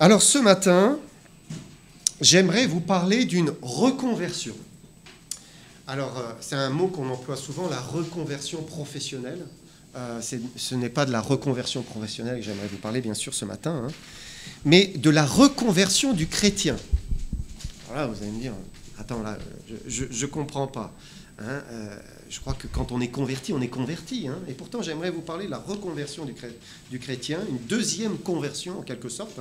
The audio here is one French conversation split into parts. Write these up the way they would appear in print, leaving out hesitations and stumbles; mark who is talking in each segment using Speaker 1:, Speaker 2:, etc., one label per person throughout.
Speaker 1: Alors ce matin, j'aimerais vous parler d'une reconversion. Alors c'est un mot qu'on emploie souvent, la reconversion professionnelle. Ce n'est pas de la reconversion professionnelle que j'aimerais vous parler bien sûr ce matin, mais de la reconversion du chrétien. Voilà, vous allez me dire, attends là, je ne comprends pas. Je crois que quand on est converti, on est converti. Et pourtant, j'aimerais vous parler de la reconversion du chrétien, une deuxième conversion en quelque sorte.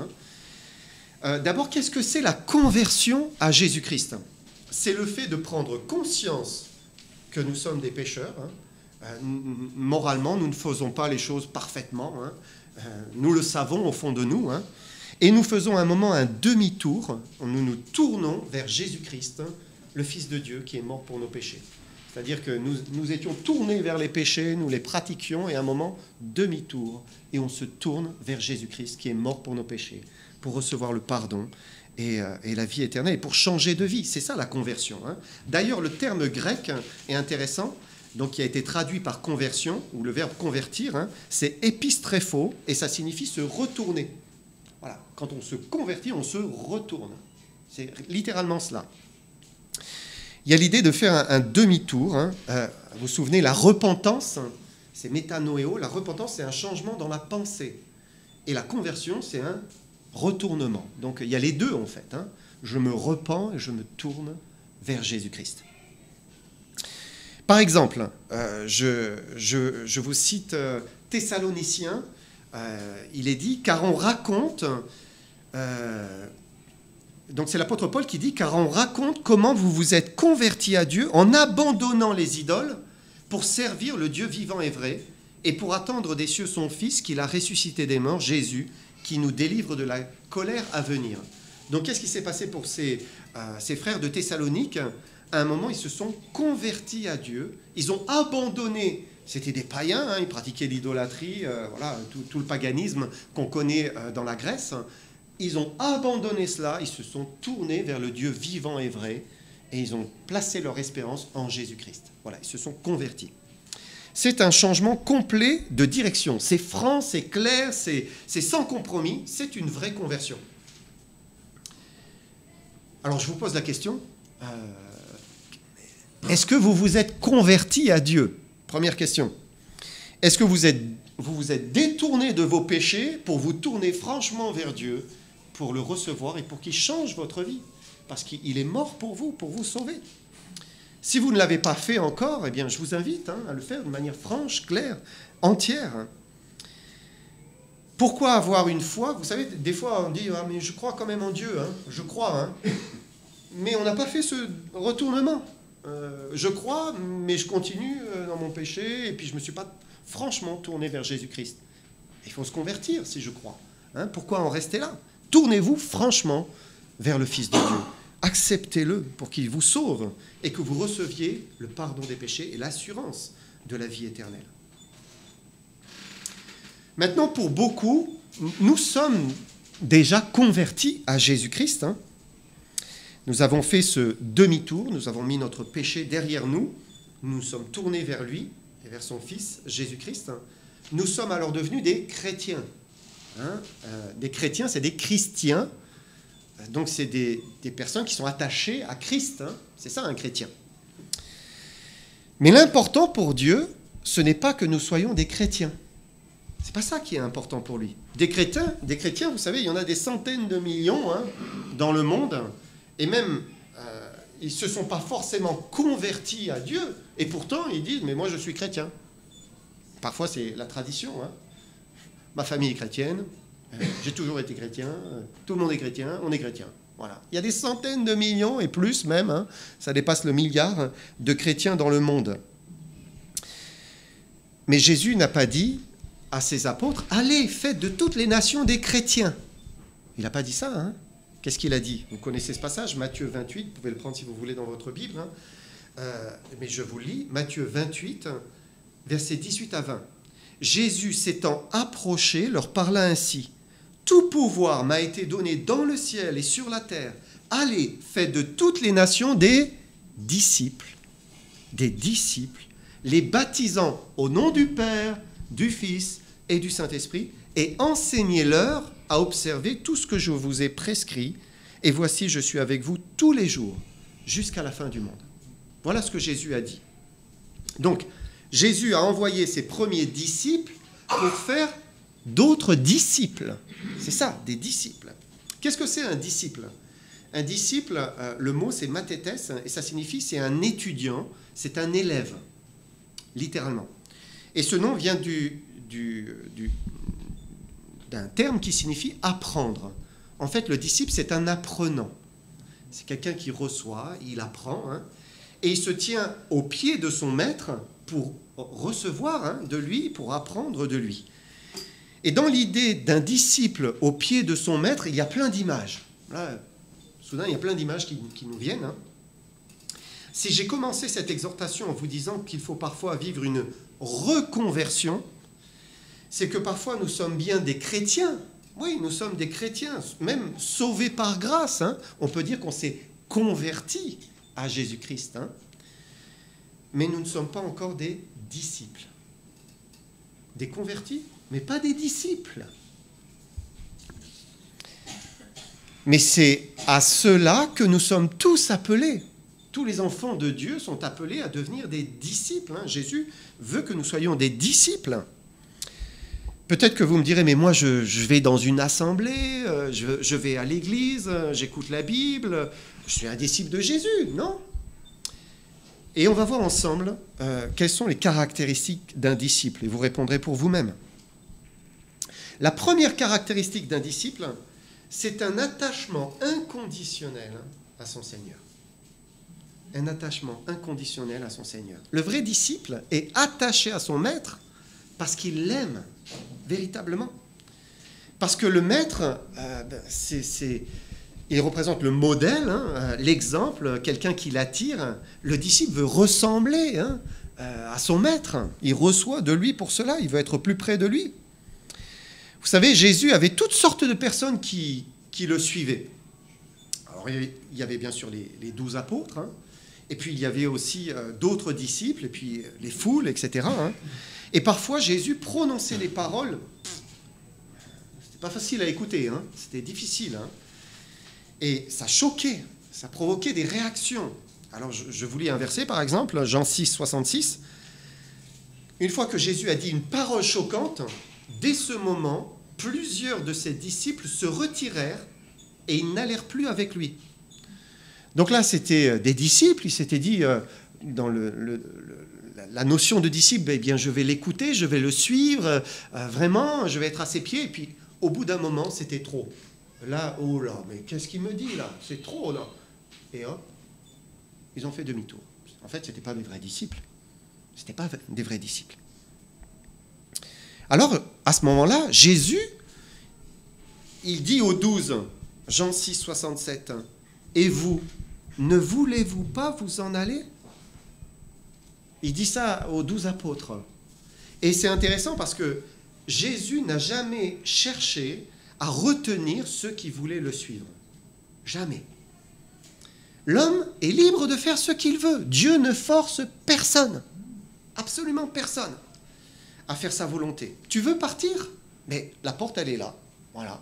Speaker 1: D'abord, qu'est-ce que c'est la conversion à Jésus-Christ? C'est le fait de prendre conscience que nous sommes des pécheurs. Moralement, nous ne faisons pas les choses parfaitement. Nous le savons au fond de nous. Et nous faisons à un moment un demi-tour. Nous nous tournons vers Jésus-Christ, le Fils de Dieu qui est mort pour nos péchés. C'est-à-dire que nous étions tournés vers les péchés, nous les pratiquions, et à un moment, demi-tour, et on se tourne vers Jésus-Christ qui est mort pour nos péchés, pour recevoir le pardon et la vie éternelle, et pour changer de vie. C'est ça la conversion. D'ailleurs, le terme grec est intéressant, donc qui a été traduit par conversion, ou le verbe convertir, c'est épistréphos, et ça signifie se retourner. Voilà, quand on se convertit, on se retourne. C'est littéralement cela. Il y a l'idée de faire un demi-tour. Vous vous souvenez, la repentance, c'est métanoéo. La repentance, c'est un changement dans la pensée. Et la conversion, c'est un retournement. Donc, il y a les deux, en fait. Je me repens et je me tourne vers Jésus-Christ. Par exemple, je vous cite Thessaloniciens. Il est dit, car on raconte... Donc c'est l'apôtre Paul qui dit, car on raconte comment vous vous êtes convertis à Dieu en abandonnant les idoles pour servir le Dieu vivant et vrai et pour attendre des cieux son Fils qu'il a ressuscité des morts, Jésus, qui nous délivre de la colère à venir. Donc qu'est-ce qui s'est passé pour ces frères de Thessalonique? À un moment, ils se sont convertis à Dieu, ils ont abandonné, c'était des païens, ils pratiquaient l'idolâtrie, voilà, tout le paganisme qu'on connaît dans la Grèce. Ils ont abandonné cela, ils se sont tournés vers le Dieu vivant et vrai, et ils ont placé leur espérance en Jésus-Christ. Voilà, ils se sont convertis. C'est un changement complet de direction. C'est franc, c'est clair, c'est sans compromis, c'est une vraie conversion. Alors je vous pose la question, est-ce que vous vous êtes converti à Dieu? Première question. Est-ce que vous vous êtes détourné de vos péchés pour vous tourner franchement vers Dieu, pour le recevoir et pour qu'il change votre vie, parce qu'il est mort pour vous sauver. Si vous ne l'avez pas fait encore, eh bien, je vous invite à le faire de manière franche, claire, entière. Pourquoi avoir une foi? Vous savez, des fois on dit « Ah, mais je crois quand même en Dieu, je crois, mais on n'a pas fait ce retournement. Je crois, mais je continue dans mon péché, et puis je ne me suis pas franchement tourné vers Jésus-Christ. Il faut se convertir si je crois. Pourquoi en rester là? Tournez-vous franchement vers le Fils de Dieu. Acceptez-le pour qu'il vous sauve et que vous receviez le pardon des péchés et l'assurance de la vie éternelle. Maintenant, pour beaucoup, nous sommes déjà convertis à Jésus-Christ. Nous avons fait ce demi-tour, nous avons mis notre péché derrière nous, nous nous sommes tournés vers lui et vers son Fils, Jésus-Christ. Nous sommes alors devenus des chrétiens. Des chrétiens, c'est des chrétiens. Donc c'est des personnes qui sont attachées à Christ. C'est ça un chrétien. Mais l'important pour Dieu, ce n'est pas que nous soyons des chrétiens. C'est pas ça qui est important pour lui. Des chrétiens, vous savez, il y en a des centaines de millions dans le monde. Et même, ils ne se sont pas forcément convertis à Dieu. Et pourtant, ils disent, mais moi je suis chrétien. Parfois c'est la tradition. Ma famille est chrétienne, j'ai toujours été chrétien, tout le monde est chrétien, on est chrétien. Voilà. Il y a des centaines de millions, et plus même, ça dépasse le milliard, de chrétiens dans le monde. Mais Jésus n'a pas dit à ses apôtres, allez, faites de toutes les nations des chrétiens. Il n'a pas dit ça. Qu'est-ce qu'il a dit? Vous connaissez ce passage, Matthieu 28, vous pouvez le prendre si vous voulez dans votre Bible. Mais je vous lis, Matthieu 28, versets 18 à 20. Jésus s'étant approché, leur parla ainsi. « Tout pouvoir m'a été donné dans le ciel et sur la terre. Allez, faites de toutes les nations des disciples, les baptisant au nom du Père, du Fils et du Saint-Esprit, et enseignez-leur à observer tout ce que je vous ai prescrit, et voici, je suis avec vous tous les jours, jusqu'à la fin du monde. Voilà ce que Jésus a dit. Donc, Jésus a envoyé ses premiers disciples pour faire d'autres disciples. C'est ça, des disciples. Qu'est-ce que c'est un disciple ? Un disciple, le mot c'est mathétes, et ça signifie c'est un étudiant, c'est un élève, littéralement. Et ce nom vient d'un terme qui signifie apprendre. En fait, le disciple, c'est un apprenant. C'est quelqu'un qui reçoit, il apprend, et il se tient au pied de son maître pour recevoir de lui, pour apprendre de lui. Et dans l'idée d'un disciple au pied de son maître, il y a plein d'images. Là, soudain, il y a plein d'images qui nous viennent. Si j'ai commencé cette exhortation en vous disant qu'il faut parfois vivre une reconversion, c'est que parfois nous sommes bien des chrétiens. Oui, nous sommes des chrétiens, même sauvés par grâce. On peut dire qu'on s'est convertis à Jésus-Christ. Mais nous ne sommes pas encore des disciples. Des convertis, mais pas des disciples. Mais c'est à cela que nous sommes tous appelés. Tous les enfants de Dieu sont appelés à devenir des disciples. Jésus veut que nous soyons des disciples. Peut-être que vous me direz, mais moi je vais dans une assemblée, je vais à l'église, j'écoute la Bible, je suis un disciple de Jésus, non ? Et on va voir ensemble quelles sont les caractéristiques d'un disciple, et vous répondrez pour vous-même. La première caractéristique d'un disciple, c'est un attachement inconditionnel à son Seigneur. Un attachement inconditionnel à son Seigneur. Le vrai disciple est attaché à son maître parce qu'il l'aime véritablement. Parce que le maître, il représente le modèle, l'exemple, quelqu'un qui l'attire. Le disciple veut ressembler à son maître. Il reçoit de lui pour cela, il veut être plus près de lui. Vous savez, Jésus avait toutes sortes de personnes qui le suivaient. Alors, il y avait bien sûr les 12 apôtres, et puis il y avait aussi d'autres disciples, et puis les foules, etc. Et parfois, Jésus prononçait les paroles. C'était pas facile à écouter, c'était difficile. Et ça choquait, ça provoquait des réactions. Alors, je vous lis un verset, par exemple, Jean 6, 66. Une fois que Jésus a dit une parole choquante, dès ce moment, plusieurs de ses disciples se retirèrent et ils n'allèrent plus avec lui. Donc là, c'était des disciples, ils s'étaient dit, dans la notion de disciple, eh bien, je vais l'écouter, je vais le suivre, vraiment, je vais être à ses pieds. Et puis, au bout d'un moment, c'était trop. Là, oh là, mais qu'est-ce qu'il me dit là ? C'est trop là. Et hop, ils ont fait demi-tour. En fait, ce n'étaient pas des vrais disciples. Ce n'étaient pas des vrais disciples. Alors, à ce moment-là, Jésus, il dit aux 12, Jean 6, 67, « Et vous, ne voulez-vous pas vous en aller ?» Il dit ça aux 12 apôtres. Et c'est intéressant parce que Jésus n'a jamais cherché à retenir ceux qui voulaient le suivre. Jamais. L'homme est libre de faire ce qu'il veut. Dieu ne force personne, absolument personne, à faire sa volonté. Tu veux partir ? Mais la porte, elle est là. Voilà.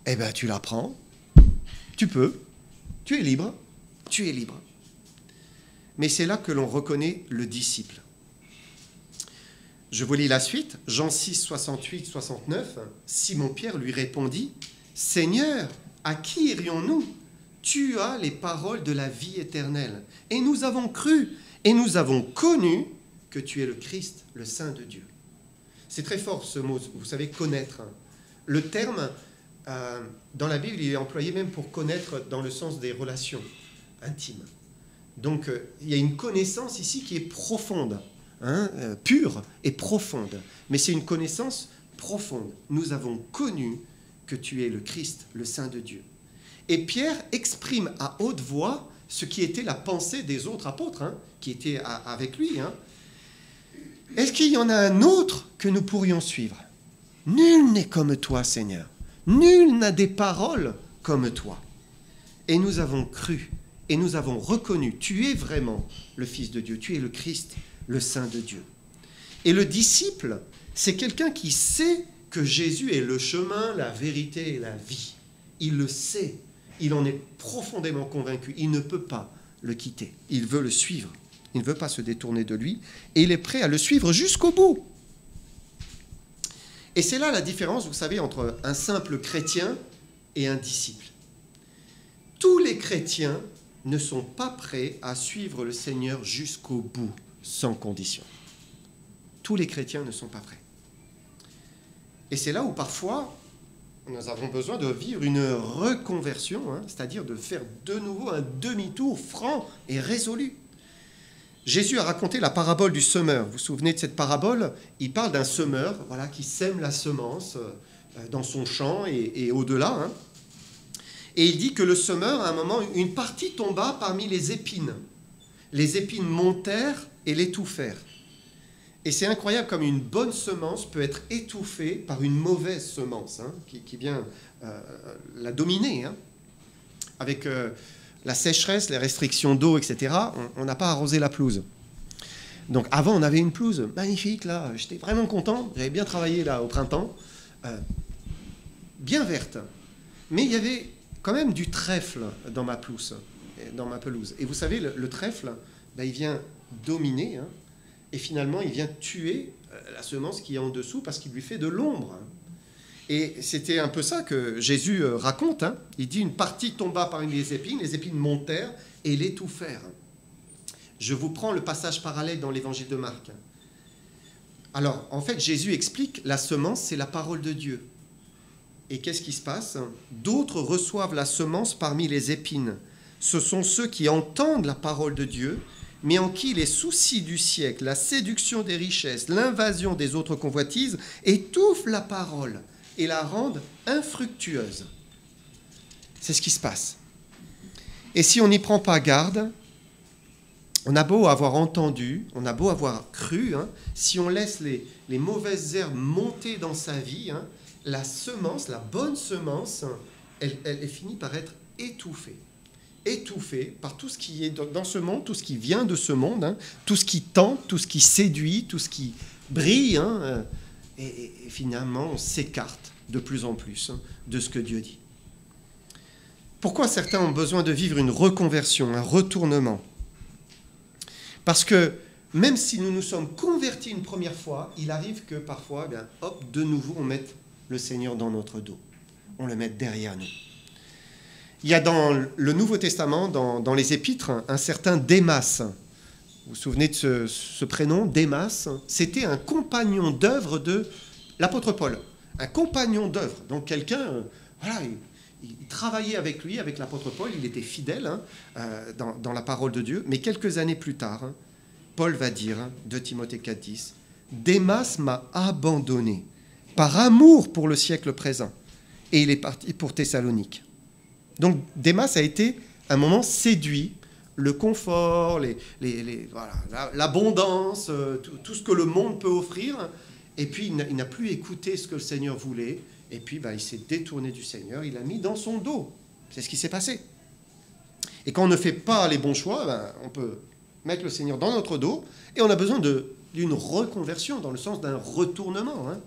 Speaker 1: Eh bien, tu la prends. Tu peux. Tu es libre. Tu es libre. Mais c'est là que l'on reconnaît le disciple. Je vous lis la suite. Jean 6, 68, 69. Simon-Pierre lui répondit, « Seigneur, à qui irions-nous ? Tu as les paroles de la vie éternelle. Et nous avons cru, et nous avons connu que tu es le Christ, le Saint de Dieu. » C'est très fort ce mot, vous savez, connaître. Le terme, dans la Bible, il est employé même pour connaître dans le sens des relations intimes. Donc, il y a une connaissance ici qui est profonde, pure et profonde. Mais c'est une connaissance profonde. Nous avons connu que tu es le Christ, le Saint de Dieu. Et Pierre exprime à haute voix ce qui était la pensée des autres apôtres, qui étaient avec lui. Est-ce qu'il y en a un autre que nous pourrions suivre ? Nul n'est comme toi, Seigneur. Nul n'a des paroles comme toi. Et nous avons cru, et nous avons reconnu, tu es vraiment le Fils de Dieu, tu es le Christ, le Saint de Dieu. Et le disciple, c'est quelqu'un qui sait que Jésus est le chemin, la vérité et la vie. Il le sait, il en est profondément convaincu, il ne peut pas le quitter, il veut le suivre, il ne veut pas se détourner de lui, et il est prêt à le suivre jusqu'au bout. Et c'est là la différence, vous savez, entre un simple chrétien et un disciple. Tous les chrétiens ne sont pas prêts à suivre le Seigneur jusqu'au bout, sans condition. Tous les chrétiens ne sont pas prêts. Et c'est là où parfois, nous avons besoin de vivre une reconversion, c'est-à-dire de faire de nouveau un demi-tour franc et résolu. Jésus a raconté la parabole du semeur. Vous vous souvenez de cette parabole? Il parle d'un semeur qui sème la semence dans son champ et au-delà. Et il dit que le semeur, à un moment, une partie tomba parmi les épines. Les épines montèrent et l'étouffèrent. Et c'est incroyable comme une bonne semence peut être étouffée par une mauvaise semence qui vient la dominer. Avec la sécheresse, les restrictions d'eau, etc., on n'a pas arrosé la pelouse. Donc avant, on avait une pelouse magnifique, là, j'étais vraiment content, j'avais bien travaillé là au printemps, bien verte. Mais il y avait quand même du trèfle dans ma pelouse. Et vous savez, le trèfle, il vient dominer, et finalement, il vient tuer la semence qui est en dessous parce qu'il lui fait de l'ombre. Et c'était un peu ça que Jésus raconte. Il dit, une partie tomba parmi les épines montèrent et l'étouffèrent. Je vous prends le passage parallèle dans l'évangile de Marc. Alors, en fait, Jésus explique, la semence, c'est la parole de Dieu. Et qu'est-ce qui se passe? D'autres reçoivent la semence parmi les épines. Ce sont ceux qui entendent la parole de Dieu, mais en qui les soucis du siècle, la séduction des richesses, l'invasion des autres convoitises étouffent la parole et la rendent infructueuse. C'est ce qui se passe. Et si on n'y prend pas garde, on a beau avoir entendu, on a beau avoir cru, si on laisse les mauvaises herbes monter dans sa vie, la semence, la bonne semence, elle finit par être étouffée. Étouffée par tout ce qui est dans ce monde, tout ce qui vient de ce monde, tout ce qui tente, tout ce qui séduit, tout ce qui brille, et finalement on s'écarte de plus en plus de ce que Dieu dit. Pourquoi certains ont besoin de vivre une reconversion, un retournement? Parce que même si nous nous sommes convertis une première fois, il arrive que parfois, de nouveau on mette le Seigneur dans notre dos, on le mette derrière nous. Il y a dans le Nouveau Testament, dans les Épîtres, un certain Démas. Vous vous souvenez de ce prénom, Démas? C'était un compagnon d'œuvre de l'apôtre Paul. Un compagnon d'œuvre. Donc quelqu'un, il travaillait avec lui, avec l'apôtre Paul, il était fidèle dans la parole de Dieu. Mais quelques années plus tard, Paul va dire, 2 Timothée 4,10, « Démas m'a abandonné par amour pour le siècle présent. » Et il est parti pour Thessalonique. Donc Démas a été un moment séduit, le confort, l'abondance, tout ce que le monde peut offrir, et puis il n'a plus écouté ce que le Seigneur voulait, et puis il s'est détourné du Seigneur, il l'a mis dans son dos. C'est ce qui s'est passé. Et quand on ne fait pas les bons choix, on peut mettre le Seigneur dans notre dos, et on a besoin d'une reconversion, dans le sens d'un retournement.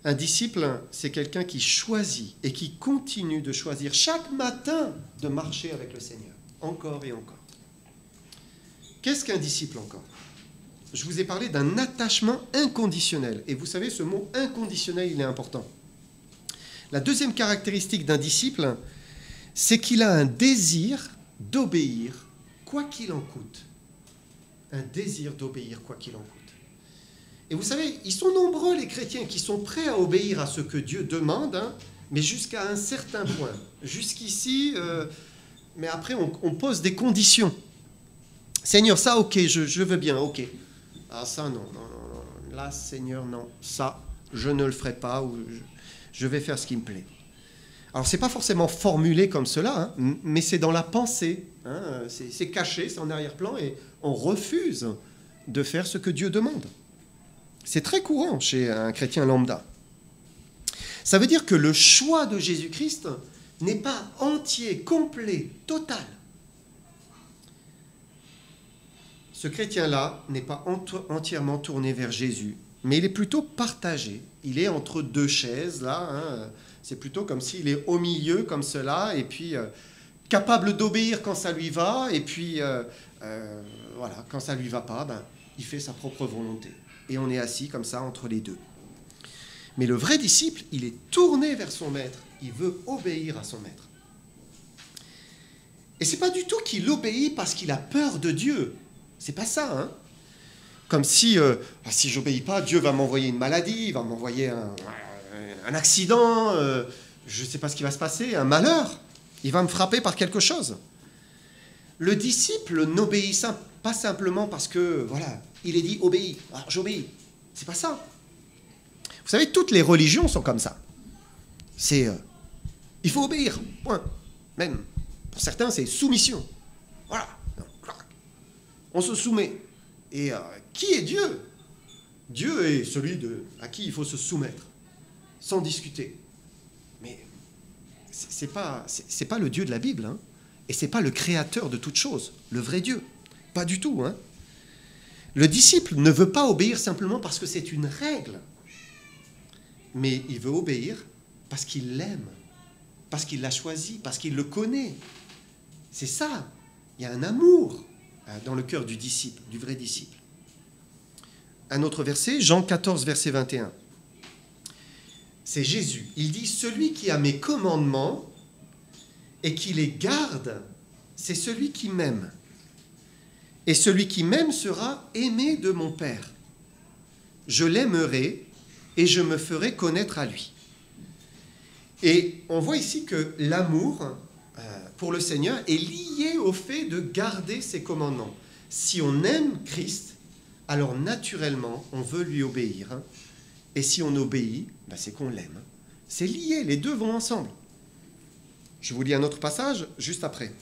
Speaker 1: Un disciple, c'est quelqu'un qui choisit et qui continue de choisir chaque matin de marcher avec le Seigneur, encore et encore. Qu'est-ce qu'un disciple encore? Je vous ai parlé d'un attachement inconditionnel. Et vous savez, ce mot inconditionnel, il est important. La deuxième caractéristique d'un disciple, c'est qu'il a un désir d'obéir, quoi qu'il en coûte. Un désir d'obéir, quoi qu'il en coûte. Et vous savez, ils sont nombreux les chrétiens qui sont prêts à obéir à ce que Dieu demande, mais jusqu'à un certain point. Jusqu'ici, mais après on pose des conditions. Seigneur, ça ok, je veux bien, ok. Ah ça non. Là Seigneur, non. Ça, je ne le ferai pas, ou je vais faire ce qui me plaît. Alors c'est pas forcément formulé comme cela, mais c'est dans la pensée. C'est caché, c'est en arrière-plan, et on refuse de faire ce que Dieu demande. C'est très courant chez un chrétien lambda. Ça veut dire que le choix de Jésus-Christ n'est pas entier, complet, total. Ce chrétien-là n'est pas entièrement tourné vers Jésus, mais il est plutôt partagé. il est entre deux chaises, là. Hein. C'est plutôt comme s'il est au milieu, comme cela, et puis capable d'obéir quand ça lui va, et puis voilà, quand ça lui va pas, ben, il fait sa propre volonté. Et on est assis comme ça entre les deux. Mais le vrai disciple, il est tourné vers son maître. Il veut obéir à son maître. Et c'est pas du tout qu'il obéit parce qu'il a peur de Dieu. C'est pas ça, hein. Comme si j'obéis pas, Dieu va m'envoyer une maladie, il va m'envoyer un accident, je ne sais pas ce qui va se passer, un malheur. Il va me frapper par quelque chose. Le disciple n'obéit pas simplement parce que, voilà, il est dit obéis, alors j'obéis. C'est pas ça. Vous savez, toutes les religions sont comme ça. C'est il faut obéir, point. Même, pour certains, c'est soumission. Voilà. On se soumet. Et qui est Dieu? Dieu est celui à qui il faut se soumettre, sans discuter. Mais c'est pas le Dieu de la Bible, hein. Et c'est pas le créateur de toute chose, le vrai Dieu. Pas du tout, hein. Le disciple ne veut pas obéir simplement parce que c'est une règle, mais il veut obéir parce qu'il l'aime, parce qu'il l'a choisi, parce qu'il le connaît. C'est ça. Il y a un amour dans le cœur du disciple, du vrai disciple. Un autre verset, Jean 14, verset 21. C'est Jésus. Il dit « Celui qui a mes commandements et qui les garde, c'est celui qui m'aime. Et celui qui m'aime sera aimé de mon Père. Je l'aimerai et je me ferai connaître à lui. » Et on voit ici que l'amour pour le Seigneur est lié au fait de garder ses commandements. Si on aime Christ, alors naturellement, on veut lui obéir. Et si on obéit, ben c'est qu'on l'aime. C'est lié, les deux vont ensemble. Je vous lis un autre passage juste après,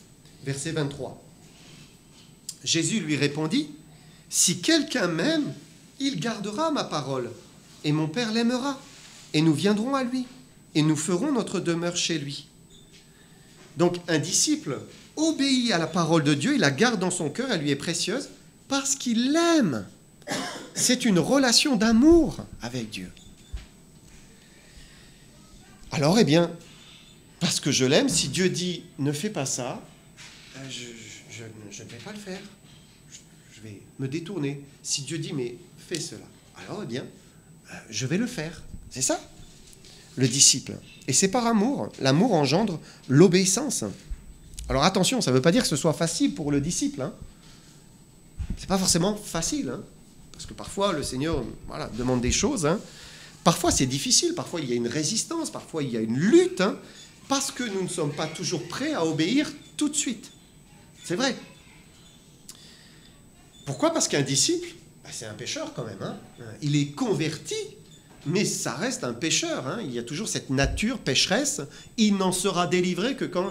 Speaker 1: verset 23. Jésus lui répondit, « Si quelqu'un m'aime, il gardera ma parole, et mon Père l'aimera, et nous viendrons à lui, et nous ferons notre demeure chez lui. » Donc un disciple obéit à la parole de Dieu, il la garde dans son cœur, elle lui est précieuse, parce qu'il l'aime. C'est une relation d'amour avec Dieu. Alors, eh bien, parce que je l'aime, si Dieu dit « ne fais pas ça », je ne vais pas le faire. Je vais me détourner. Si Dieu dit « mais fais cela », alors, eh bien, je vais le faire. C'est ça, le disciple. Et c'est par amour. L'amour engendre l'obéissance. Alors attention, ça ne veut pas dire que ce soit facile pour le disciple. Hein. Ce n'est pas forcément facile. Hein, parce que parfois, le Seigneur demande des choses. Hein. Parfois, c'est difficile. Parfois, il y a une résistance. Parfois, il y a une lutte. Hein, parce que nous ne sommes pas toujours prêts à obéir tout de suite. C'est vrai. Pourquoi? Parce qu'un disciple, c'est un pécheur quand même. Hein. Il est converti, mais ça reste un pécheur. Hein. Il y a toujours cette nature pécheresse. Il n'en sera délivré que quand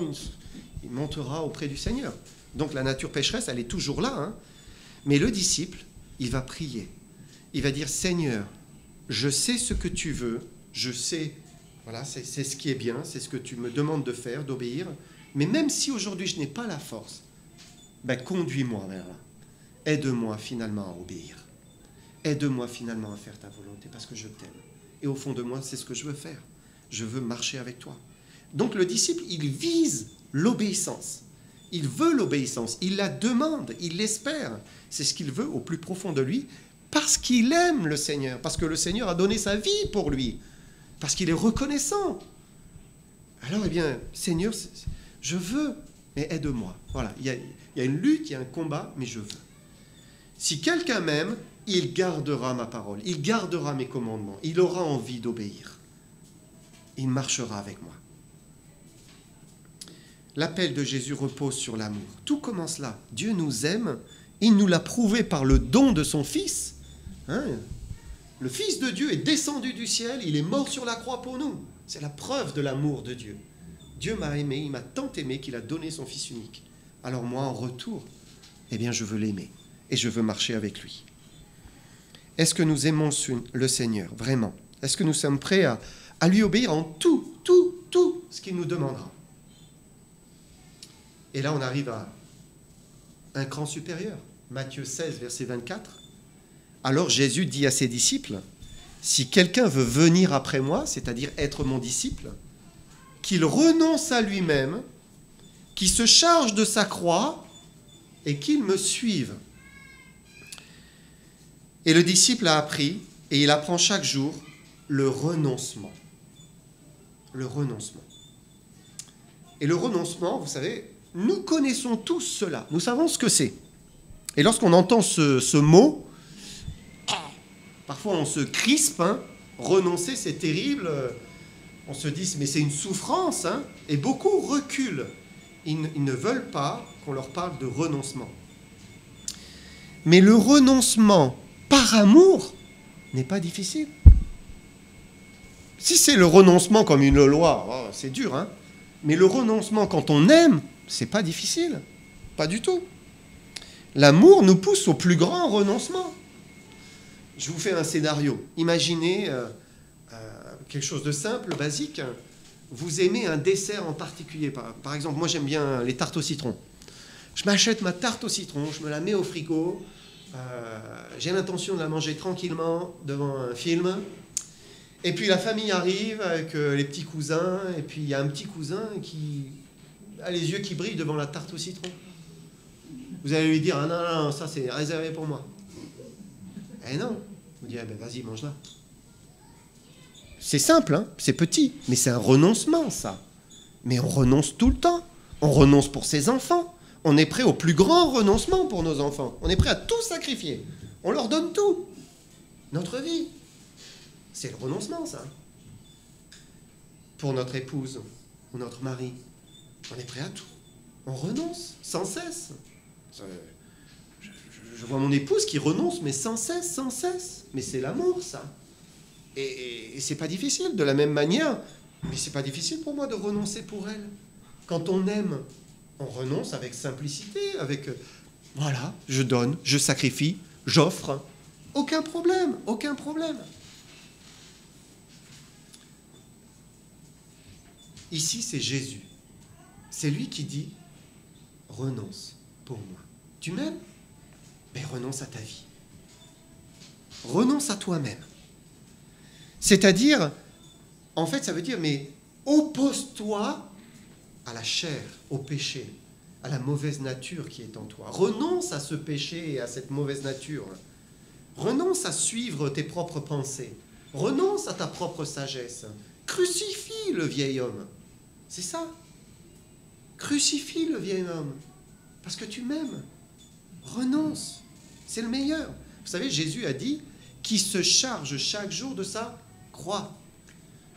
Speaker 1: il montera auprès du Seigneur. Donc la nature pécheresse, elle est toujours là. Hein. Mais le disciple, il va prier. Il va dire, Seigneur, je sais ce que tu veux, je sais, voilà, c'est ce qui est bien, c'est ce que tu me demandes de faire, d'obéir. Mais même si aujourd'hui je n'ai pas la force, ben conduis-moi vers là. Aide-moi finalement à obéir. Aide-moi finalement à faire ta volonté parce que je t'aime. Et au fond de moi, c'est ce que je veux faire. Je veux marcher avec toi. Donc le disciple, il vise l'obéissance. Il veut l'obéissance. Il la demande. Il l'espère. C'est ce qu'il veut au plus profond de lui parce qu'il aime le Seigneur. Parce que le Seigneur a donné sa vie pour lui. Parce qu'il est reconnaissant. Alors, eh bien, Seigneur, je veux, mais aide-moi. Voilà, il y a une lutte, il y a un combat, mais je veux. Si quelqu'un m'aime, il gardera ma parole, il gardera mes commandements, il aura envie d'obéir. Il marchera avec moi. L'appel de Jésus repose sur l'amour. Tout commence là. Dieu nous aime, il nous l'a prouvé par le don de son Fils. Hein? Le Fils de Dieu est descendu du ciel, il est mort sur la croix pour nous. C'est la preuve de l'amour de Dieu. Dieu m'a aimé, il m'a tant aimé qu'il a donné son Fils unique. Alors moi, en retour, eh bien, je veux l'aimer et je veux marcher avec lui. Est-ce que nous aimons le Seigneur, vraiment? Est-ce que nous sommes prêts à lui obéir en tout ce qu'il nous demandera? Et là, on arrive à un cran supérieur. Matthieu 16, verset 24. Alors Jésus dit à ses disciples, « si quelqu'un veut venir après moi, c'est-à-dire être mon disciple, qu'il renonce à lui-même, qu'il se charge de sa croix et qu'il me suive. Et le disciple a appris, et il apprend chaque jour, le renoncement. Le renoncement. Et le renoncement, vous savez, nous connaissons tous cela. Nous savons ce que c'est. Et lorsqu'on entend ce mot, parfois on se crispe. Renoncer, c'est terrible. On se dit, mais c'est une souffrance. Et beaucoup reculent. Ils ne veulent pas qu'on leur parle de renoncement. Mais le renoncement par amour n'est pas difficile. Si c'est le renoncement comme une loi, c'est dur, mais le renoncement quand on aime, c'est pas difficile. Pas du tout. L'amour nous pousse au plus grand renoncement. Je vous fais un scénario. Imaginez quelque chose de simple, basique. Vous aimez un dessert en particulier. Par exemple, moi j'aime bien les tartes au citron. Je m'achète ma tarte au citron, je me la mets au frigo. J'ai l'intention de la manger tranquillement devant un film. Et puis la famille arrive avec les petits cousins. Et puis il y a un petit cousin qui a les yeux qui brillent devant la tarte au citron. Vous allez lui dire, ah non, ça c'est réservé pour moi. Eh non. Vous dites, ben vas-y, mange-la. C'est simple, c'est petit, mais c'est un renoncement, ça. Mais on renonce tout le temps. On renonce pour ses enfants. On est prêt au plus grand renoncement pour nos enfants. On est prêt à tout sacrifier. On leur donne tout. Notre vie. C'est le renoncement, ça. Pour notre épouse ou notre mari, on est prêt à tout. On renonce sans cesse. Je vois mon épouse qui renonce, mais sans cesse, sans cesse. Mais c'est l'amour, ça. Et c'est pas difficile, de la même manière. Mais c'est pas difficile pour moi de renoncer pour elle. Quand on aime, on renonce avec simplicité, avec... voilà, je donne, je sacrifie, j'offre. Aucun problème, aucun problème. Ici, c'est Jésus. C'est lui qui dit, renonce pour moi. Tu m'aimes? Mais renonce à ta vie. Renonce à toi-même. C'est-à-dire, en fait, ça veut dire, mais oppose-toi à la chair, au péché, à la mauvaise nature qui est en toi. Renonce à ce péché et à cette mauvaise nature. Renonce à suivre tes propres pensées. Renonce à ta propre sagesse. Crucifie le vieil homme. C'est ça. Crucifie le vieil homme. Parce que tu m'aimes. Renonce. C'est le meilleur. Vous savez, Jésus a dit qu'il se charge chaque jour de sa croix.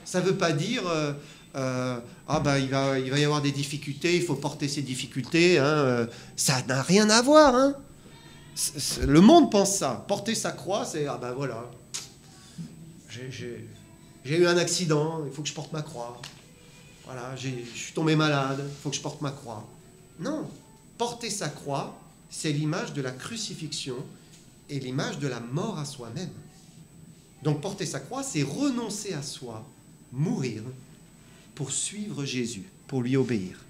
Speaker 1: Ça ne veut pas dire il va y avoir des difficultés, il faut porter ces difficultés. Ça n'a rien à voir. Le monde pense ça. Porter sa croix, c'est voilà. J'ai eu un accident, il faut que je porte ma croix. Voilà, je suis tombé malade, il faut que je porte ma croix. Non, porter sa croix, c'est l'image de la crucifixion et l'image de la mort à soi-même. Donc porter sa croix, c'est renoncer à soi, mourir pour suivre Jésus, pour lui obéir.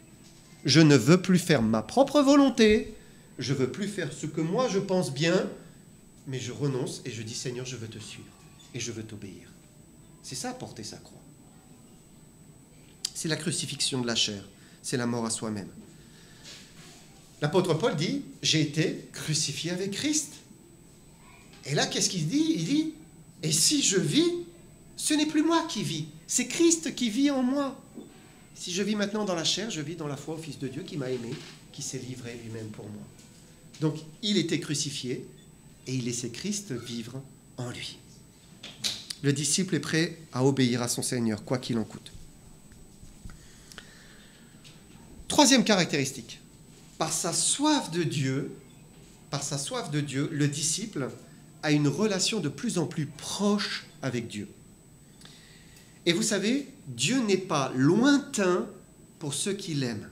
Speaker 1: Je ne veux plus faire ma propre volonté, je ne veux plus faire ce que moi je pense bien, mais je renonce et je dis Seigneur, je veux te suivre et je veux t'obéir. C'est ça, porter sa croix. C'est la crucifixion de la chair, c'est la mort à soi-même. L'apôtre Paul dit, j'ai été crucifié avec Christ. Et là, qu'est-ce qu'il dit? Il dit, et si je vis, ce n'est plus moi qui vis, c'est Christ qui vit en moi. Si je vis maintenant dans la chair, je vis dans la foi au Fils de Dieu qui m'a aimé, qui s'est livré lui-même pour moi. Donc, il était crucifié et il laissait Christ vivre en lui. Le disciple est prêt à obéir à son Seigneur, quoi qu'il en coûte. Troisième caractéristique, par sa soif de Dieu, le disciple a une relation de plus en plus proche avec Dieu. Et vous savez, Dieu n'est pas lointain pour ceux qui l'aiment.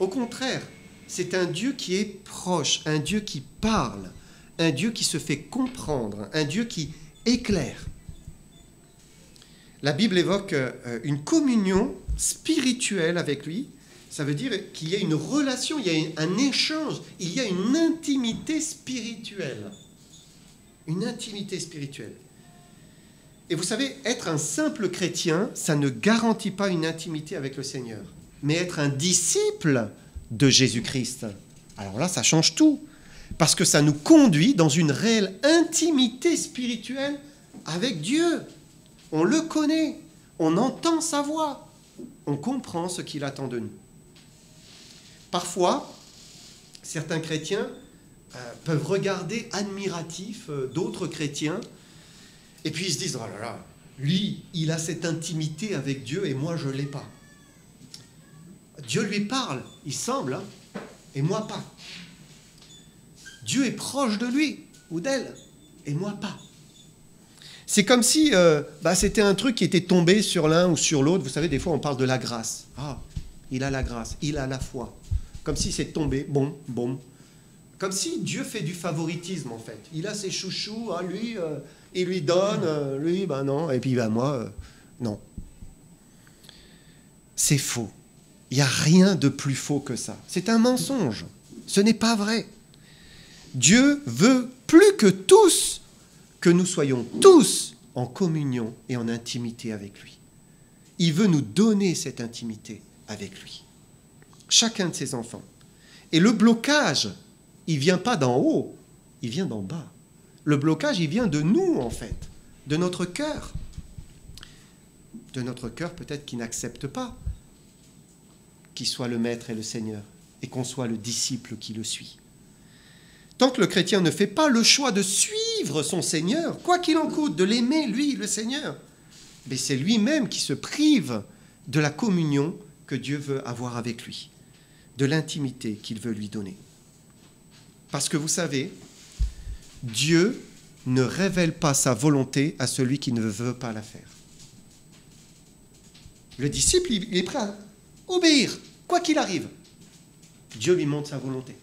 Speaker 1: Au contraire, c'est un Dieu qui est proche, un Dieu qui parle, un Dieu qui se fait comprendre, un Dieu qui éclaire. La Bible évoque une communion spirituelle avec lui. Ça veut dire qu'il y a une relation, il y a un échange, il y a une intimité spirituelle. Une intimité spirituelle. Et vous savez, être un simple chrétien, ça ne garantit pas une intimité avec le Seigneur. Mais être un disciple de Jésus-Christ, alors là, ça change tout. Parce que ça nous conduit dans une réelle intimité spirituelle avec Dieu. On le connaît, on entend sa voix, on comprend ce qu'il attend de nous. Parfois, certains chrétiens peuvent regarder admiratifs d'autres chrétiens et puis ils se disent « Oh là là, lui, il a cette intimité avec Dieu et moi, je ne l'ai pas. » Dieu lui parle, il semble, hein, et moi pas. Dieu est proche de lui ou d'elle, et moi pas. C'est comme si c'était un truc qui était tombé sur l'un ou sur l'autre. Vous savez, des fois, on parle de la grâce. Ah, il a la grâce, il a la foi. Comme si c'est tombé, bon. Comme si Dieu fait du favoritisme, en fait. Il a ses chouchous, ah, lui, il lui donne, lui, ben non, et puis ben moi, non. C'est faux. Il n'y a rien de plus faux que ça. C'est un mensonge. Ce n'est pas vrai. Dieu veut plus que tous que nous soyons tous en communion et en intimité avec lui. Il veut nous donner cette intimité avec lui. Chacun de ses enfants. Et le blocage, il ne vient pas d'en haut, il vient d'en bas. Le blocage, il vient de nous, en fait, de notre cœur. De notre cœur, peut-être, qui n'accepte pas qu'il soit le Maître et le Seigneur, et qu'on soit le disciple qui le suit. Tant que le chrétien ne fait pas le choix de suivre son Seigneur, quoi qu'il en coûte, de l'aimer, lui, le Seigneur, mais c'est lui-même qui se prive de la communion que Dieu veut avoir avec lui, de l'intimité qu'il veut lui donner. Parce que vous savez, Dieu ne révèle pas sa volonté à celui qui ne veut pas la faire. Le disciple, il est prêt à obéir, quoi qu'il arrive. Dieu lui montre sa volonté.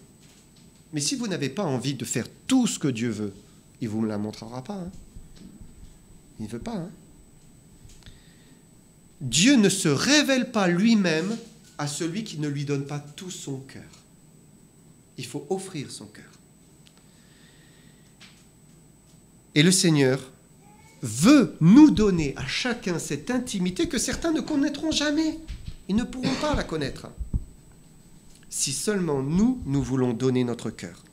Speaker 1: Mais si vous n'avez pas envie de faire tout ce que Dieu veut, il ne vous la montrera pas. Hein. Il ne veut pas. Hein. Dieu ne se révèle pas lui-même à celui qui ne lui donne pas tout son cœur. Il faut offrir son cœur. Et le Seigneur veut nous donner à chacun cette intimité que certains ne connaîtront jamais. Ils ne pourront pas la connaître. Si seulement nous voulons donner notre cœur.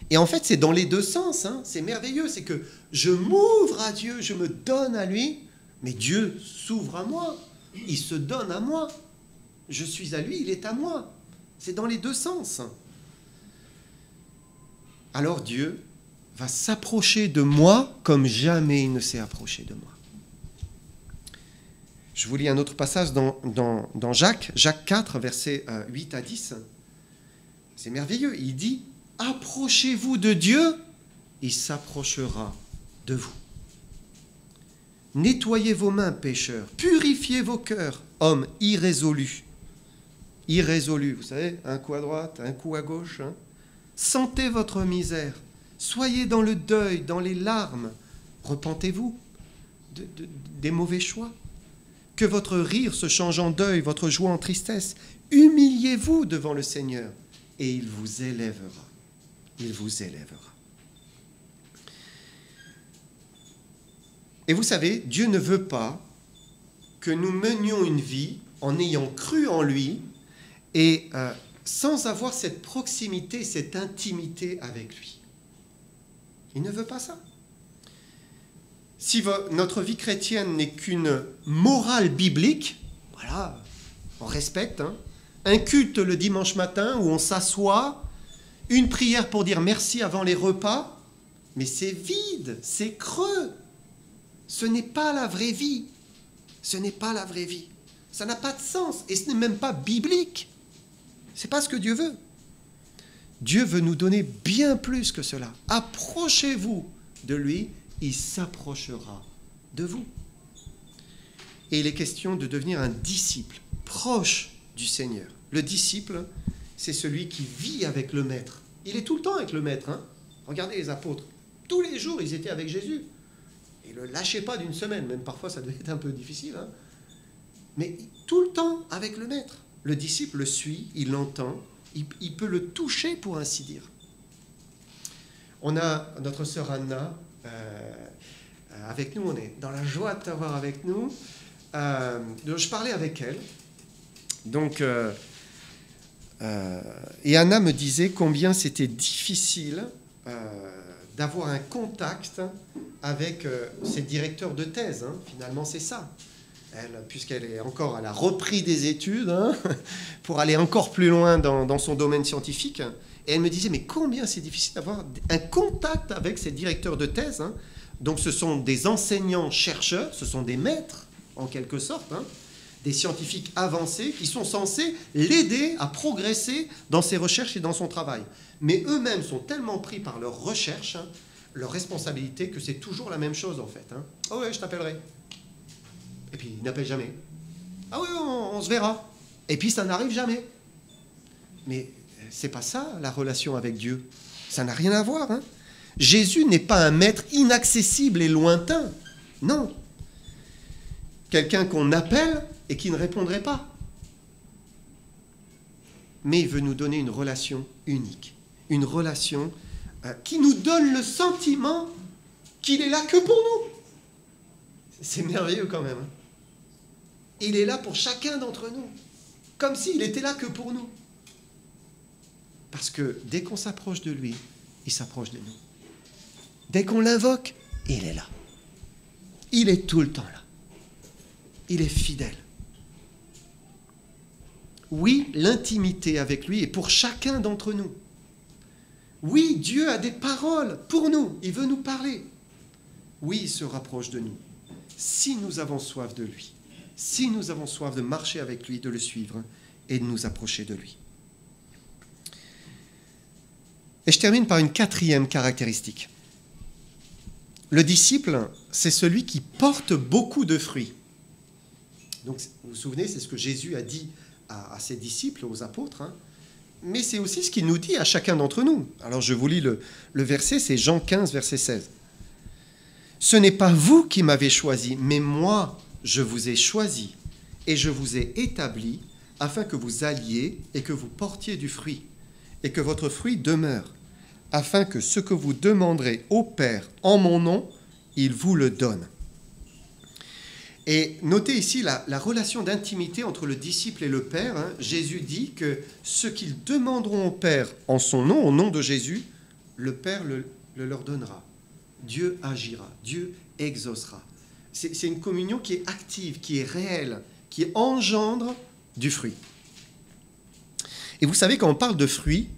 Speaker 1: Et en fait, c'est dans les deux sens. Hein. C'est merveilleux. C'est que je m'ouvre à Dieu, je me donne à lui, mais Dieu s'ouvre à moi. Il se donne à moi. Je suis à lui, il est à moi. C'est dans les deux sens. Alors Dieu va s'approcher de moi comme jamais il ne s'est approché de moi. Je vous lis un autre passage dans Jacques 4, versets 8 à 10. C'est merveilleux. Il dit « Approchez-vous de Dieu, il s'approchera de vous. Nettoyez vos mains, pécheurs. Purifiez vos cœurs, hommes irrésolus. » Irrésolus, vous savez, un coup à droite, un coup à gauche. Hein. Sentez votre misère. Soyez dans le deuil, dans les larmes. Repentez-vous des mauvais choix. Que votre rire se change en deuil, votre joie en tristesse. Humiliez-vous devant le Seigneur et il vous élèvera. Il vous élèvera. Et vous savez, Dieu ne veut pas que nous menions une vie en ayant cru en lui et sans avoir cette proximité, cette intimité avec lui. Il ne veut pas ça. Si notre vie chrétienne n'est qu'une morale biblique, voilà, on respecte, hein, un culte le dimanche matin où on s'assoit, une prière pour dire merci avant les repas, mais c'est vide, c'est creux. Ce n'est pas la vraie vie. Ce n'est pas la vraie vie. Ça n'a pas de sens et ce n'est même pas biblique. Ce n'est pas ce que Dieu veut. Dieu veut nous donner bien plus que cela. Approchez-vous de lui, il s'approchera de vous. Et il est question de devenir un disciple proche du Seigneur. Le disciple, c'est celui qui vit avec le Maître. Il est tout le temps avec le Maître. Hein. Regardez les apôtres. Tous les jours, ils étaient avec Jésus. Ils ne le lâchaient pas d'une semaine. Même parfois, ça devait être un peu difficile. Hein. Mais tout le temps avec le Maître. Le disciple le suit, il l'entend, il peut le toucher, pour ainsi dire. On a notre sœur Anna, avec nous. On est dans la joie de t'avoir avec nous. Je parlais avec elle. Donc, et Anna me disait combien c'était difficile d'avoir un contact avec ses directeurs de thèse. Hein. Finalement, c'est ça. Elle, puisqu'elle est encore, elle a repris des études hein, pour aller encore plus loin dans son domaine scientifique. Et elle me disait, mais combien c'est difficile d'avoir un contact avec ces directeurs de thèse. Hein. Donc, ce sont des enseignants-chercheurs, ce sont des maîtres, en quelque sorte, hein, des scientifiques avancés qui sont censés l'aider à progresser dans ses recherches et dans son travail. Mais eux-mêmes sont tellement pris par leurs recherches, hein, leur responsabilité, que c'est toujours la même chose, en fait. Hein. Oh ouais, je t'appellerai. Et puis, ils n'appellent jamais. Ah oui, on se verra. Et puis, ça n'arrive jamais. Mais c'est pas ça, la relation avec Dieu. Ça n'a rien à voir. Hein. Jésus n'est pas un maître inaccessible et lointain. Non. Quelqu'un qu'on appelle et qui ne répondrait pas. Mais il veut nous donner une relation unique. Une relation qui nous donne le sentiment qu'il est là que pour nous. C'est merveilleux quand même. Hein. Il est là pour chacun d'entre nous. Comme s'il était là que pour nous. Parce que dès qu'on s'approche de lui, il s'approche de nous. Dès qu'on l'invoque, il est là. Il est tout le temps là. Il est fidèle. Oui, l'intimité avec lui est pour chacun d'entre nous. Oui, Dieu a des paroles pour nous. Il veut nous parler. Oui, il se rapproche de nous. Si nous avons soif de lui, si nous avons soif de marcher avec lui, de le suivre et de nous approcher de lui. Et je termine par une quatrième caractéristique. Le disciple, c'est celui qui porte beaucoup de fruits. Donc, vous vous souvenez, c'est ce que Jésus a dit à ses disciples, aux apôtres, hein. Mais c'est aussi ce qu'il nous dit à chacun d'entre nous. Alors, je vous lis le verset, c'est Jean 15, verset 16. « Ce n'est pas vous qui m'avez choisi, mais moi, je vous ai choisi et je vous ai établi afin que vous alliez et que vous portiez du fruit et que votre fruit demeure, afin que ce que vous demanderez au Père en mon nom, il vous le donne. » Et notez ici la relation d'intimité entre le disciple et le Père. Hein. Jésus dit que ce qu'ils demanderont au Père en son nom, au nom de Jésus, le Père le leur donnera. Dieu agira, Dieu exaucera. C'est une communion qui est active, qui est réelle, qui engendre du fruit. Et vous savez, quand on parle de fruit,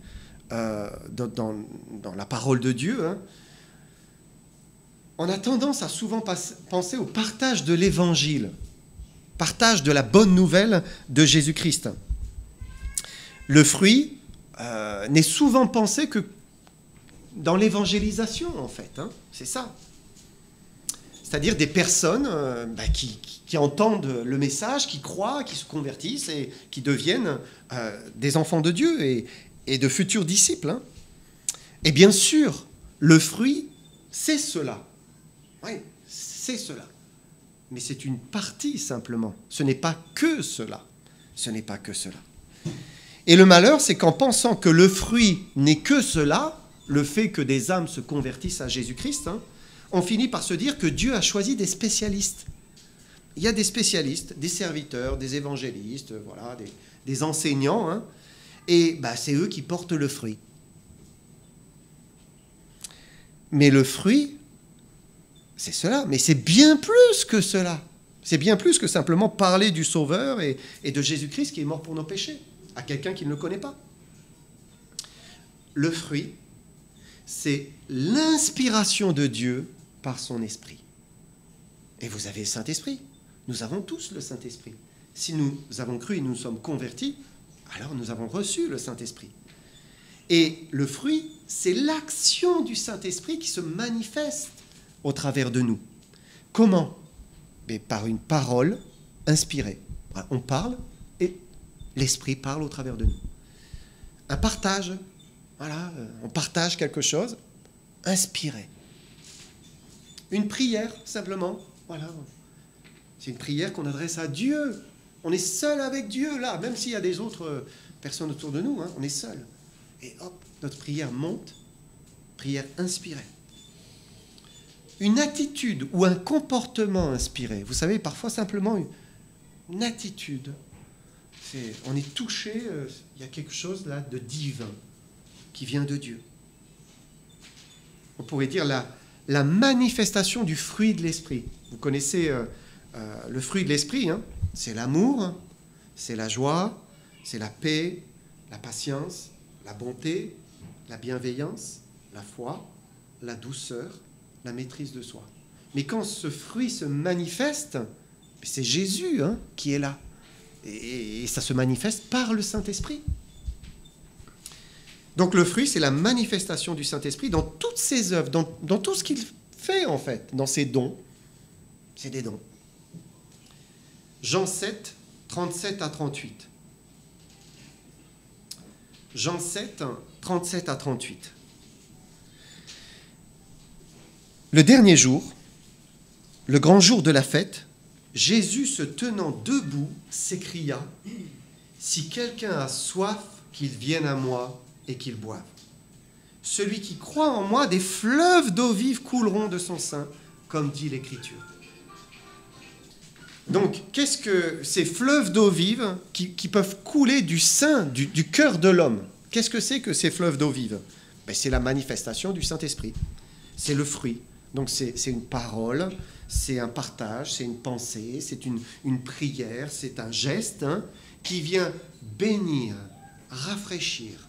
Speaker 1: dans la parole de Dieu, hein, on a tendance à souvent penser au partage de l'évangile, partage de la bonne nouvelle de Jésus-Christ. Le fruit n'est souvent pensé que dans l'évangélisation, en fait. Hein, c'est ça. C'est-à-dire des personnes qui entendent le message, qui croient, qui se convertissent et qui deviennent des enfants de Dieu et de futurs disciples. Hein. Et bien sûr, le fruit, c'est cela. Oui, c'est cela. Mais c'est une partie simplement. Ce n'est pas que cela. Ce n'est pas que cela. Et le malheur, c'est qu'en pensant que le fruit n'est que cela, le fait que des âmes se convertissent à Jésus-Christ, hein, on finit par se dire que Dieu a choisi des spécialistes. Il y a des spécialistes, des serviteurs, des évangélistes, voilà, des enseignants, hein, et c'est eux qui portent le fruit. Mais le fruit, c'est cela, mais c'est bien plus que cela. C'est bien plus que simplement parler du Sauveur et de Jésus-Christ qui est mort pour nos péchés, à quelqu'un qui ne le connaît pas. Le fruit, c'est l'inspiration de Dieu par son esprit. Et vous avez le Saint-Esprit. Nous avons tous le Saint-Esprit. Si nous avons cru et nous sommes convertis, alors nous avons reçu le Saint-Esprit. Et le fruit, c'est l'action du Saint-Esprit qui se manifeste au travers de nous. Comment ? Mais par une parole inspirée. On parle et l'Esprit parle au travers de nous. Un partage, voilà, on partage quelque chose, inspiré. Une prière, simplement, voilà. C'est une prière qu'on adresse à Dieu. On est seul avec Dieu, là, même s'il y a des autres personnes autour de nous, hein, on est seul. Et hop, notre prière monte, prière inspirée. une attitude ou un comportement inspiré. Vous savez, parfois simplement une attitude. On est touché, il y a quelque chose là de divin qui vient de Dieu. On pourrait dire la manifestation du fruit de l'esprit. Vous connaissez le fruit de l'esprit, hein? C'est l'amour, c'est la joie, c'est la paix, la patience, la bonté, la bienveillance, la foi, la douceur, la maîtrise de soi. Mais quand ce fruit se manifeste, c'est Jésus, hein, qui est là. Et ça se manifeste par le Saint-Esprit. Donc le fruit, c'est la manifestation du Saint-Esprit dans toutes ses œuvres, dans tout ce qu'il fait en fait, dans ses dons. C'est des dons. Jean 7, 37 à 38. Jean 7, 37 à 38. Le dernier jour, le grand jour de la fête, Jésus, se tenant debout, s'écria « Si quelqu'un a soif, qu'il vienne à moi et qu'il boive. Celui qui croit en moi, des fleuves d'eau vive couleront de son sein, comme dit l'Écriture. » Donc, qu'est-ce que ces fleuves d'eau vive qui peuvent couler du sein, du cœur de l'homme? Qu'est-ce que c'est que ces fleuves d'eau vive? C'est la manifestation du Saint-Esprit. C'est le fruit. Donc, c'est une parole, c'est un partage, c'est une pensée, c'est une prière, c'est un geste, hein, qui vient bénir, rafraîchir,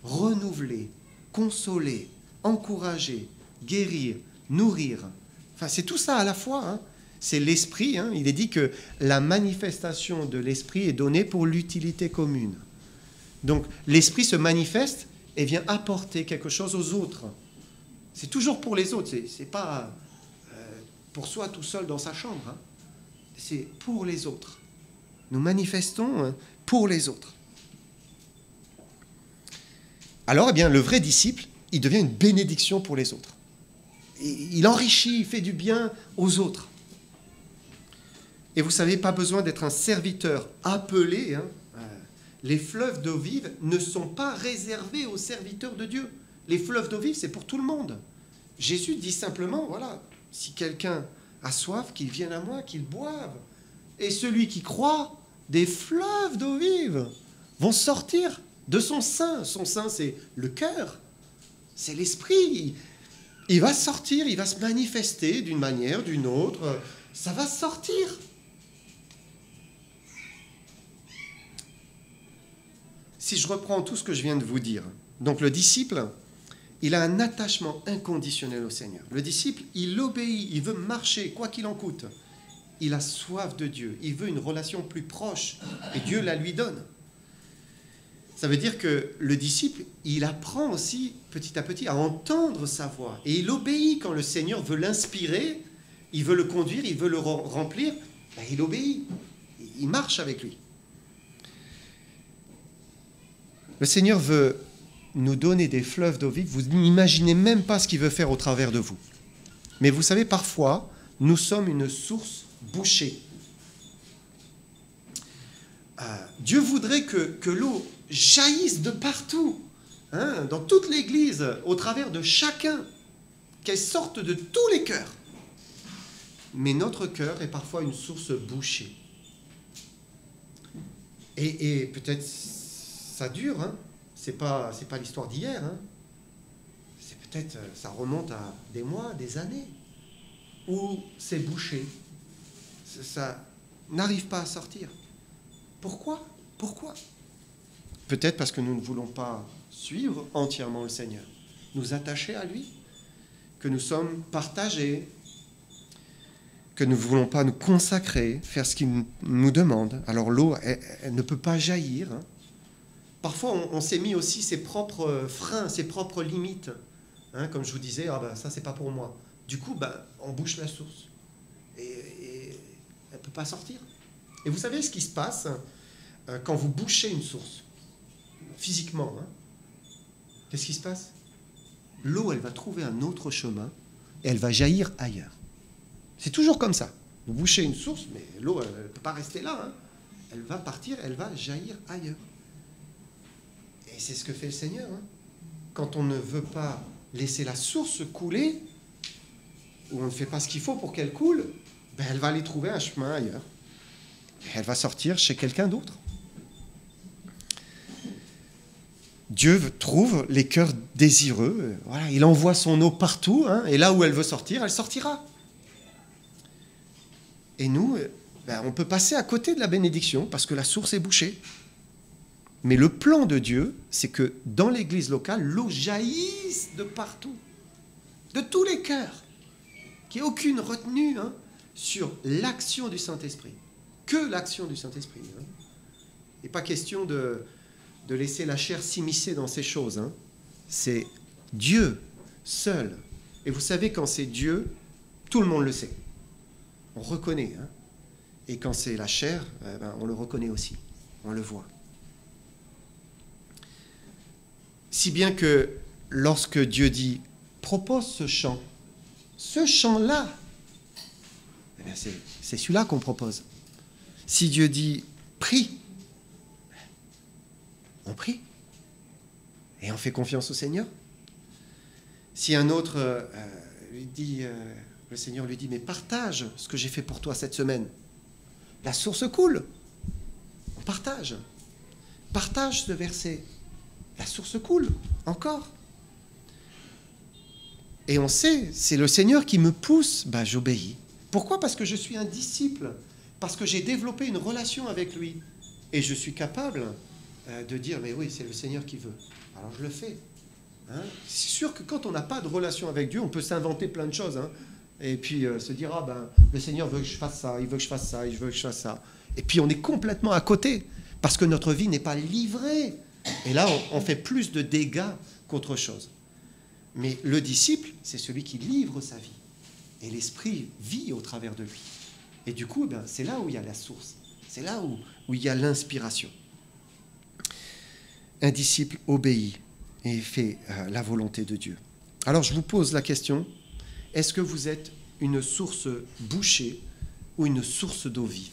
Speaker 1: renouveler, consoler, encourager, guérir, nourrir. Enfin, c'est tout ça à la fois, hein. C'est l'esprit, hein. Il est dit que la manifestation de l'esprit est donnée pour l'utilité commune. Donc l'esprit se manifeste et vient apporter quelque chose aux autres. C'est toujours pour les autres, c'est pas pour soi tout seul dans sa chambre, hein. C'est pour les autres. Nous manifestons pour les autres. Alors, eh bien, le vrai disciple, il devient une bénédiction pour les autres. Il enrichit, il fait du bien aux autres. Et vous savez, pas besoin d'être un serviteur appelé, hein. Les fleuves d'eau vive ne sont pas réservés aux serviteurs de Dieu. Les fleuves d'eau vive, c'est pour tout le monde. Jésus dit simplement, voilà, si quelqu'un a soif, qu'il vienne à moi, qu'il boive. Et celui qui croit, des fleuves d'eau vive vont sortir de son sein. Son sein, c'est le cœur, c'est l'esprit. Il va sortir, il va se manifester d'une manière, d'une autre. Ça va sortir. Si je reprends tout ce que je viens de vous dire, donc le disciple, il a un attachement inconditionnel au Seigneur. Le disciple, il obéit, il veut marcher, quoi qu'il en coûte. Il a soif de Dieu, il veut une relation plus proche, et Dieu la lui donne. Ça veut dire que le disciple, il apprend aussi petit à petit à entendre sa voix, et il obéit quand le Seigneur veut l'inspirer, il veut le conduire, il veut le remplir, ben il obéit, il marche avec lui. Le Seigneur veut nous donner des fleuves d'eau vive. Vous n'imaginez même pas ce qu'il veut faire au travers de vous. Mais vous savez, parfois, nous sommes une source bouchée. Dieu voudrait que l'eau jaillisse de partout, hein, dans toute l'Église, au travers de chacun, qu'elle sorte de tous les cœurs. Mais notre cœur est parfois une source bouchée. Et peut-être ça dure, hein. C'est pas l'histoire d'hier, hein. C'est peut-être, ça remonte à des mois, des années, où c'est bouché. Ça n'arrive pas à sortir. Pourquoi? Peut-être parce que nous ne voulons pas suivre entièrement le Seigneur, nous attacher à lui, que nous sommes partagés, que nous ne voulons pas nous consacrer, faire ce qu'il nous demande. Alors l'eau, elle ne peut pas jaillir, hein. Parfois, on s'est mis aussi ses propres freins, ses propres limites. Hein, comme je vous disais, ça, c'est pas pour moi. Du coup, on bouche la source. Et elle ne peut pas sortir. Et vous savez ce qui se passe quand vous bouchez une source, physiquement, hein, qu'est-ce qui se passe? L'eau, elle va trouver un autre chemin et elle va jaillir ailleurs. C'est toujours comme ça. Vous bouchez une source, mais l'eau, elle ne peut pas rester là, hein. Elle va partir, elle va jaillir ailleurs. Et c'est ce que fait le Seigneur, hein. Quand on ne veut pas laisser la source couler, où on ne fait pas ce qu'il faut pour qu'elle coule, ben elle va aller trouver un chemin ailleurs. Elle va sortir chez quelqu'un d'autre. Dieu trouve les cœurs désireux. Voilà, il envoie son eau partout, hein, et là où elle veut sortir, elle sortira. Et nous, ben, on peut passer à côté de la bénédiction parce que la source est bouchée. Mais le plan de Dieu, c'est que dans l'église locale, l'eau jaillisse de partout, de tous les cœurs, qu'il n'y ait aucune retenue sur l'action du Saint-Esprit. Que l'action du Saint-Esprit. Il n'est pas question de laisser la chair s'immiscer dans ces choses. C'est Dieu seul. Et vous savez, quand c'est Dieu, tout le monde le sait. On reconnaît. Et quand c'est la chair, on le reconnaît aussi. On le voit. Si bien que lorsque Dieu dit « propose ce chant-là, eh bien c'est celui-là qu'on propose. Si Dieu dit « prie », on prie. Et on fait confiance au Seigneur. Si un autre lui dit, le Seigneur lui dit « mais partage ce que j'ai fait pour toi cette semaine », la source coule. On partage. Partage ce verset. La source coule, encore. Et on sait, c'est le Seigneur qui me pousse, j'obéis. Pourquoi ? Parce que je suis un disciple, parce que j'ai développé une relation avec lui. Et je suis capable de dire, mais oui, c'est le Seigneur qui veut. Alors je le fais. C'est sûr que quand on n'a pas de relation avec Dieu, on peut s'inventer plein de choses. Et puis se dire, le Seigneur veut que je fasse ça, il veut que je fasse ça, il veut que je fasse ça. Et puis on est complètement à côté, parce que notre vie n'est pas livrée. Et là, on fait plus de dégâts qu'autre chose. Mais le disciple, c'est celui qui livre sa vie. Et l'Esprit vit au travers de lui. Et du coup, c'est là où il y a la source. C'est là où il y a l'inspiration. Un disciple obéit et fait la volonté de Dieu. Alors, je vous pose la question, est-ce que vous êtes une source bouchée ou une source d'eau vive ?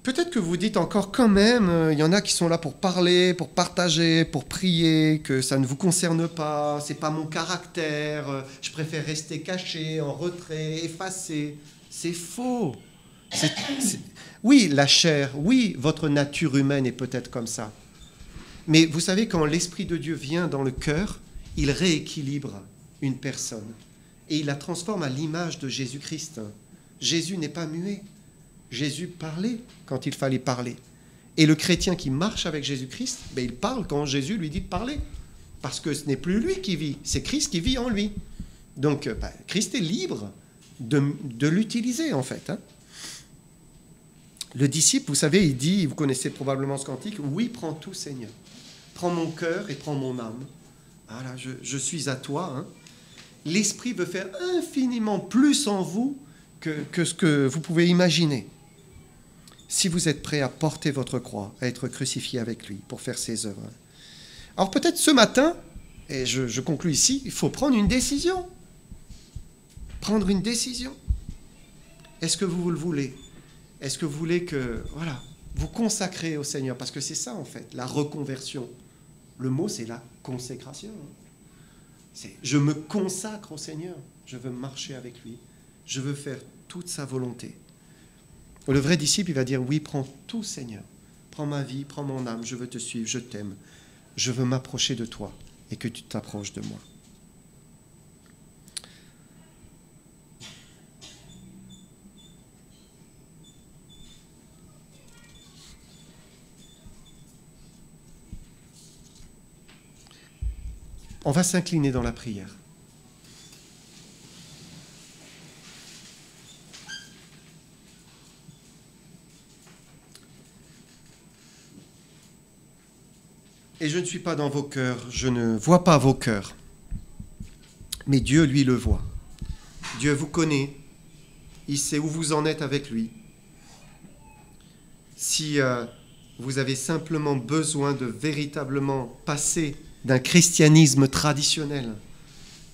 Speaker 1: Peut-être que vous dites encore quand même, il y en a qui sont là pour parler, pour partager, pour prier, que ça ne vous concerne pas, c'est pas mon caractère, je préfère rester caché, en retrait, effacé. C'est faux. Oui, la chair, oui, votre nature humaine est peut-être comme ça. Mais vous savez, quand l'Esprit de Dieu vient dans le cœur, il rééquilibre une personne et il la transforme à l'image de Jésus-Christ. Jésus n'est pas muet. Jésus parlait quand il fallait parler. Et le chrétien qui marche avec Jésus-Christ, il parle quand Jésus lui dit de parler. Parce que ce n'est plus lui qui vit, c'est Christ qui vit en lui. Donc, Christ est libre de l'utiliser, en fait. Le disciple, vous savez, il dit, vous connaissez probablement ce cantique, « Oui, prends tout, Seigneur. Prends mon cœur et prends mon âme. Voilà, je suis à toi. » L'Esprit veut faire infiniment plus en vous que ce que vous pouvez imaginer. Si vous êtes prêt à porter votre croix, à être crucifié avec lui pour faire ses œuvres. Alors peut-être ce matin, et je conclus ici, il faut prendre une décision. Prendre une décision. Est-ce que vous le voulez ? Est-ce que vous voulez que, vous consacrez au Seigneur ? Parce que c'est ça en fait, la reconversion. Le mot c'est la consécration. C'est je me consacre au Seigneur, je veux marcher avec lui, je veux faire toute sa volonté. Le vrai disciple, il va dire, oui, prends tout, Seigneur. Prends ma vie, prends mon âme, je veux te suivre, je t'aime. Je veux m'approcher de toi et que tu t'approches de moi. On va s'incliner dans la prière. Et je ne suis pas dans vos cœurs, je ne vois pas vos cœurs. Mais Dieu, lui, le voit. Dieu vous connaît, il sait où vous en êtes avec lui. Si vous avez simplement besoin de véritablement passer d'un christianisme traditionnel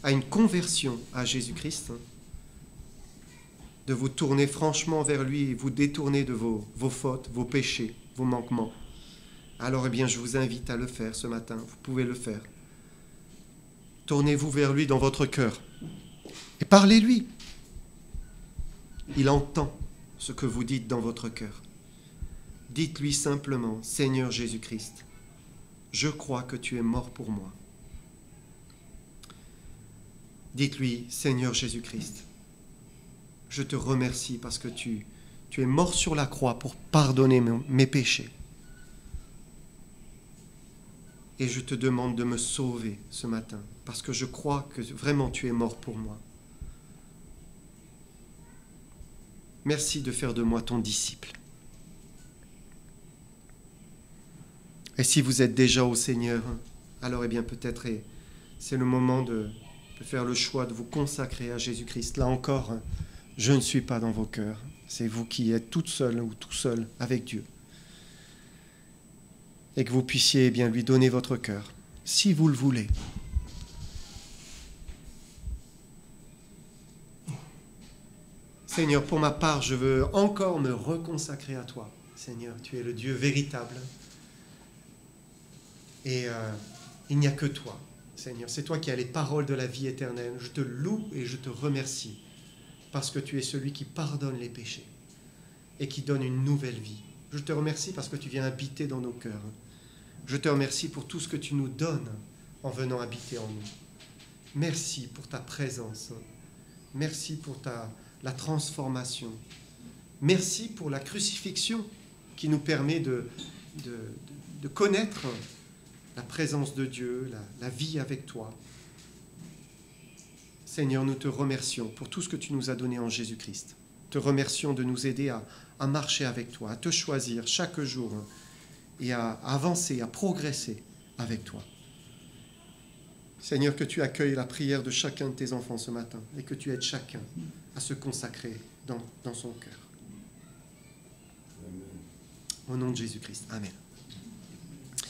Speaker 1: à une conversion à Jésus-Christ, de vous tourner franchement vers lui et vous détourner de vos fautes, vos péchés, vos manquements, alors je vous invite à le faire ce matin. Vous pouvez le faire. Tournez-vous vers lui dans votre cœur et parlez-lui. Il entend ce que vous dites dans votre cœur. Dites-lui simplement, Seigneur Jésus-Christ, je crois que tu es mort pour moi. Dites-lui, Seigneur Jésus-Christ, je te remercie parce que tu es mort sur la croix pour pardonner mes péchés. Et je te demande de me sauver ce matin, parce que je crois que vraiment tu es mort pour moi. Merci de faire de moi ton disciple. Et si vous êtes déjà au Seigneur, alors bien peut-être c'est le moment de faire le choix de vous consacrer à Jésus-Christ. Là encore, je ne suis pas dans vos cœurs. C'est vous qui êtes toute seule ou tout seul avec Dieu. Et que vous puissiez bien lui donner votre cœur, si vous le voulez. Seigneur, pour ma part, je veux encore me reconsacrer à toi. Seigneur, tu es le Dieu véritable. Et il n'y a que toi, Seigneur. C'est toi qui as les paroles de la vie éternelle. Je te loue et je te remercie parce que tu es celui qui pardonne les péchés et qui donne une nouvelle vie. Je te remercie parce que tu viens habiter dans nos cœurs. Je te remercie pour tout ce que tu nous donnes en venant habiter en nous. Merci pour ta présence. Merci pour la transformation. Merci pour la crucifixion qui nous permet de connaître la présence de Dieu, la vie avec toi. Seigneur, nous te remercions pour tout ce que tu nous as donné en Jésus-Christ. Te remercions de nous aider à marcher avec toi, à te choisir chaque jour et à avancer, à progresser avec toi. Seigneur, que tu accueilles la prière de chacun de tes enfants ce matin et que tu aides chacun à se consacrer dans son cœur. Au nom de Jésus-Christ. Amen.